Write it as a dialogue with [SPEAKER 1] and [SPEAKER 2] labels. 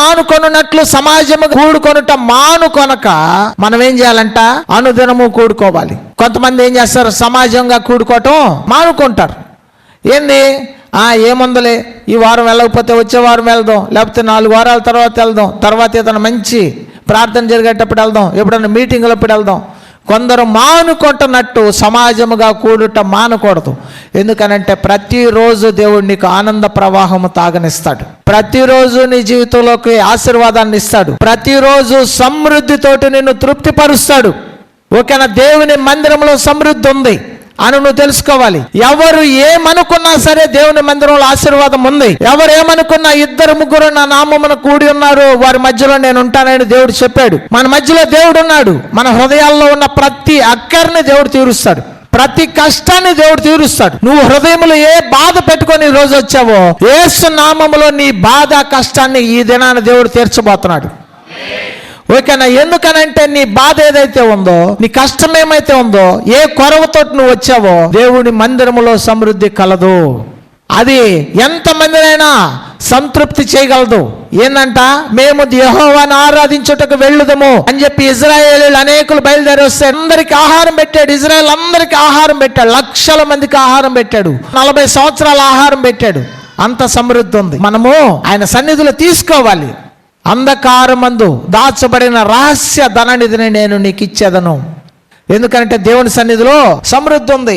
[SPEAKER 1] మానుకొనున్నట్లు సమాజము కూడుకొనుట మానుకొనక మనం ఏం చేయాలంట? అనుదినము కూడుకోవాలి. కొంతమంది ఏం చేస్తారు? సమాజంగా కూడుకోవటం మానుకుంటారు. ఏంది? ఏముందలే, ఈ వారం వెళ్ళకపోతే వచ్చే వారం వెళ్దాం, లేకపోతే 4 వారాల తర్వాత వెళ్దాం, తర్వాత ఏదైనా మంచి ప్రార్థన జరిగేటప్పుడు వెళ్దాం, ఎప్పుడైనా మీటింగులప్పుడు వెళ్దాం. కొందరు మానుకుంటున్నట్టు సమాజముగా కూడుట మానకూడదు. ఎందుకనంటే ప్రతిరోజు దేవుడు నీకు ఆనంద ప్రవాహము తాగనిస్తాడు. ప్రతిరోజు నీ జీవితంలోకి ఆశీర్వాదాన్ని ఇస్తాడు. ప్రతిరోజు సమృద్ధితోటి నిన్ను తృప్తిపరుస్తాడు. ఓకేనా? దేవుని మందిరంలో సమృద్ధి ఉంది అని నువ్వు తెలుసుకోవాలి. ఎవరు ఏమనుకున్నా సరే దేవుని మందిరంలో ఆశీర్వాదం ఉంది. ఎవరు ఏమనుకున్నా 2-3 నా నామమున కూడి ఉన్నారు, వారి మధ్యలో నేను ఉంటానని దేవుడు చెప్పాడు. మన మధ్యలో దేవుడు ఉన్నాడు. మన హృదయాల్లో ఉన్న ప్రతి అక్కర్ని దేవుడు తీరుస్తాడు. ప్రతి కష్టాన్ని దేవుడు తీరుస్తాడు. నువ్వు హృదయంలో ఏ బాధ పెట్టుకొని ఈ రోజు వచ్చావో, యేసు నామములో నీ బాధ కష్టాన్ని ఈ దినాన దేవుడు తీర్చబోతున్నాడు. ఓకేనా? ఎందుకనంటే నీ బాధ ఏదైతే ఉందో, నీ కష్టం ఏమైతే ఉందో, ఏ కొరవతో నువ్వు వచ్చావో, దేవుని మందిరములో సమృద్ధి కలదు. అది ఎంతమందినైనా సంతృప్తి చేయగలదు. ఏందంట? మేము యెహోవాను ఆరాధించుటకు వెళ్ళుదము అని చెప్పి ఇజ్రాయేలీలు అనేకులు బయలుదేరి వస్తే అందరికి ఆహారం పెట్టాడు. ఇజ్రాయేల్ అందరికి ఆహారం పెట్టాడు. లక్షల మందికి ఆహారం పెట్టాడు. 40 సంవత్సరాల ఆహారం పెట్టాడు. అంత సమృద్ధి ఉంది. మనము ఆయన సన్నిధిలో తీసుకోవాలి. అంధకారమందు దాచబడిన రహస్య ధననిధిని నేను నీకు ఇచ్చేదను. ఎందుకంటే దేవుని సన్నిధిలో సమృద్ధి ఉంది.